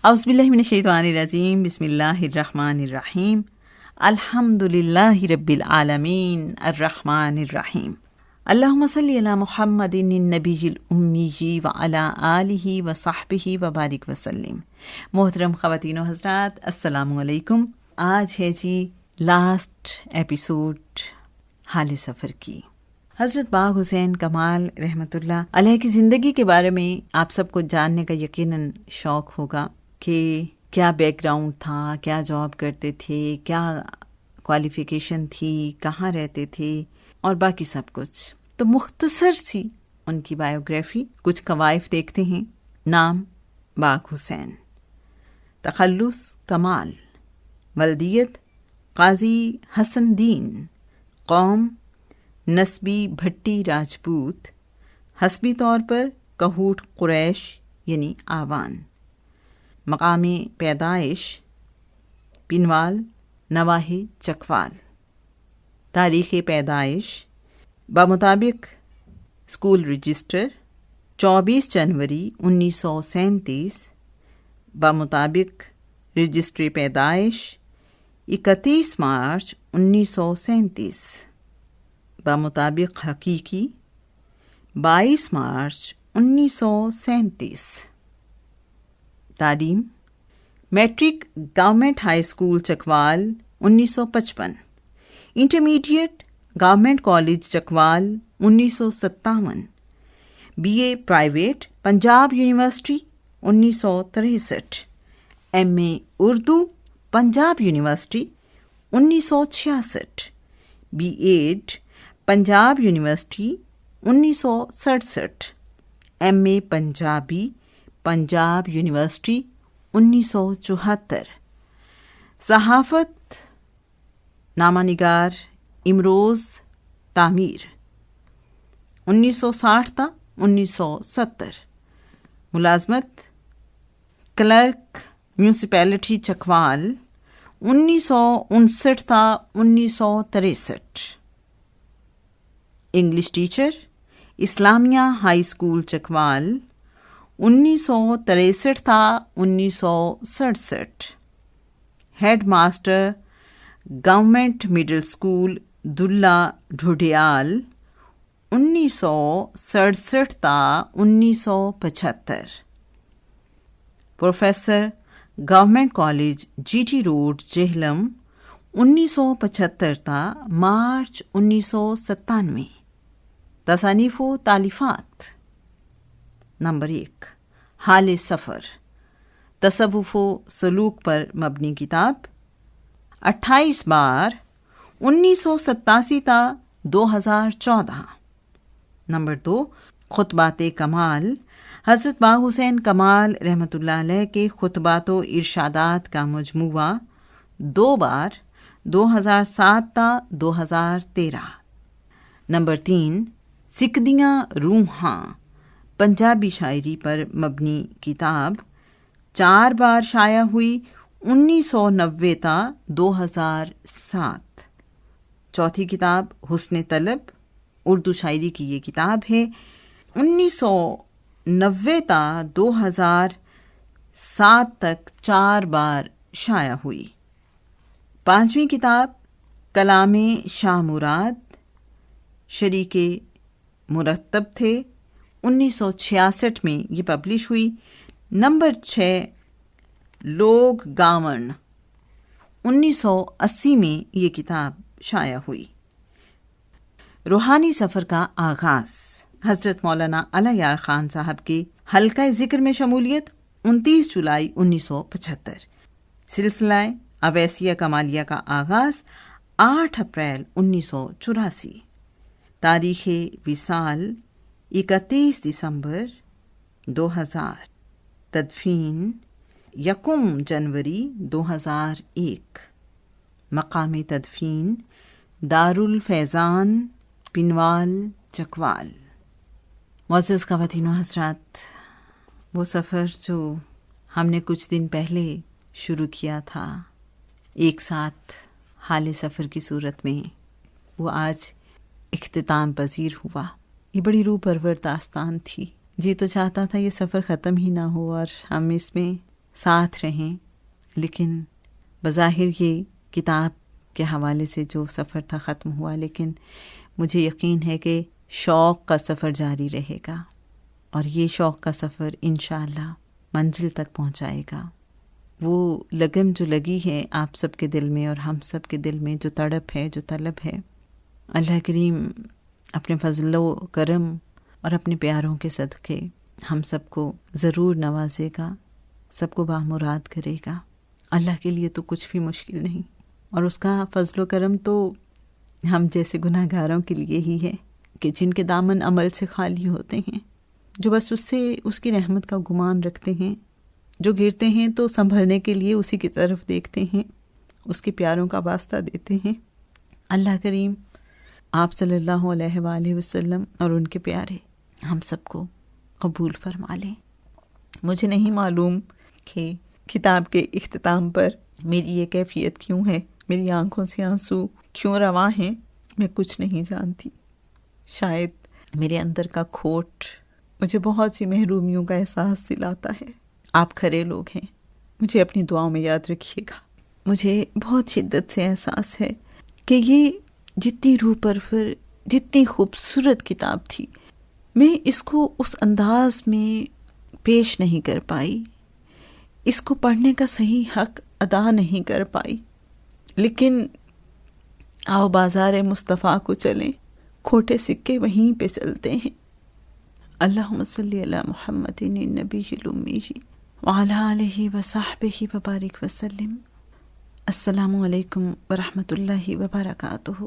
اعوذ باللہ من الشیطان الرجیم، بسم اللہ الرحمن الرحیم، الحمد للہ رب العالمین الرحمن الرحیم، اللہم صلی علی محمد النبی الامی وعلی آلہ وصحبہ وبارک وسلم۔ محترم خواتین و حضرات، السلام علیکم۔ آج ہے جی لاسٹ ایپیسوڈ حال سفر کی۔ حضرت باغ حسین کمال رحمۃ اللہ علیہ کی زندگی کے بارے میں آپ سب کو جاننے کا یقیناً شوق ہوگا کہ کیا بیک گراؤنڈ تھا، کیا جاب کرتے تھے، کیا کوالیفیکیشن تھی، کہاں رہتے تھے اور باقی سب کچھ۔ تو مختصر سی ان کی بایوگرافی، کچھ قوائف دیکھتے ہیں۔ نام باغ حسین، تخلص کمال، ولدیت قاضی حسن دین، قوم نسبی بھٹی راجپوت، حسبی طور پر کہوٹ قریش یعنی آوان، مقام پیدائش پنوال نواحی چکوال، تاریخ پیدائش بمطابق اسکول رجسٹر 24 جنوری 1937، بمطابق رجسٹری پیدائش 31 مارچ 1937، بمطابق حقیقی 22 مارچ 1937۔ تعلیم matric government high school Chakwal 1955، intermediate government college Chakwal 1957، B A private Punjab university 1963، M A Urdu Punjab university 1966، B Ed Punjab university 1967، M A Punjabi Punjab university 1974، صحافت نامہ نگار امروز تعمیر 1960 تا 1970، ملازمت کلرک میونسپلٹی چکوال 1959 تا 1963، English teacher Islamia high school Chakwal 1963 تا 1967، head master government middle school Dulla Dhudial 1967 تا 1975، professor government college G T road Jhelum 1975 تا مارچ 1997۔ تصانیف و تالیفات: نمبر 1، حال سفر، تصوف و سلوک پر مبنی کتاب، 28 بار 1987 تا 2014۔ نمبر 2، خطبات کمال، حضرت باغ حسین کمال رحمۃ اللہ علیہ کے خطبات و ارشادات کا مجموعہ، 2 بار 2007 تا 2013۔ نمبر 3، سکدیاں روحاں، پنجابی شاعری پر مبنی کتاب، 4 بار شائع ہوئی، 1990 تا 2007۔ چوتھی کتاب حسن طلب، اردو شاعری کی یہ کتاب ہے، 1990 تا 2007 تک 4 بار شائع ہوئی۔ پانچویں کتاب کلام شاہ مراد، شریک مرتب تھے، 1966 میں یہ پبلش ہوئی۔ نمبر 6، لوگ گاون، 1980 میں یہ کتاب شائع ہوئی۔ روحانی سفر کا آغاز، حضرت مولانا اعلیٰ یار خان صاحب کے حلقہ ذکر میں شمولیت 29 جولائی 1975۔ سلسلہ اویسیہ کمالیہ کا آغاز 8 اپریل 1984۔ تاریخ وصال 31 دسمبر 2000۔ تدفین 1 جنوری 2001۔ مقام تدفین دارالفیضان پنوال چکوال۔ معزز خواتین و حضرات، وہ سفر جو ہم نے کچھ دن پہلے شروع کیا تھا ایک ساتھ حال سفر کی صورت میں، وہ آج اختتام پذیر ہوا۔ یہ بڑی روح پرور داستان تھی۔ جی تو چاہتا تھا یہ سفر ختم ہی نہ ہو اور ہم اس میں ساتھ رہیں. لیکن بظاہر یہ کتاب کے حوالے سے جو سفر تھا ختم ہوا، لیکن مجھے یقین ہے کہ شوق کا سفر جاری رہے گا، اور یہ شوق کا سفر انشاءاللہ منزل تک پہنچائے گا. وہ لگن جو لگی ہے آپ سب کے دل میں اور ہم سب کے دل میں، جو تڑپ ہے، جو طلب ہے، اللہ کریم اپنے فضل و کرم اور اپنے پیاروں کے صدقے ہم سب کو ضرور نوازے گا، سب کو بامراد کرے گا. اللہ کے لیے تو کچھ بھی مشکل نہیں، اور اس کا فضل و کرم تو ہم جیسے گناہ گاروں کے لیے ہی ہے کہ جن کے دامن عمل سے خالی ہوتے ہیں، جو بس اس سے اس کی رحمت کا گمان رکھتے ہیں، جو گرتے ہیں تو سنبھلنے کے لیے اسی کی طرف دیکھتے ہیں، اس کے پیاروں کا واسطہ دیتے ہیں. اللہ کریم آپ صلی اللہ علیہ وآلہ وسلم اور ان کے پیارے ہم سب کو قبول فرما لیں. مجھے نہیں معلوم کہ کتاب کے اختتام پر میری یہ کیفیت کیوں ہے، میری آنکھوں سے آنسو کیوں رواں ہیں، میں کچھ نہیں جانتی. شاید میرے اندر کا کھوٹ مجھے بہت سی محرومیوں کا احساس دلاتا ہے. آپ کھرے لوگ ہیں، مجھے اپنی دعاؤں میں یاد رکھیے گا. مجھے بہت شدت سے احساس ہے کہ یہ جتنی روح پرور، جتنی خوبصورت کتاب تھی، میں اس کو اس انداز میں پیش نہیں کر پائی، اس کو پڑھنے کا صحیح حق ادا نہیں کر پائی. لیکن آؤ بازار مصطفیٰ کو چلیں، کھوٹے سکے وہیں پہ چلتے ہیں. اللہم صلی علی محمد النبی الامی وعلی آلہ وصحبہ وبارک وسلم. السلام علیکم ورحمۃ اللہ وبرکاتہ.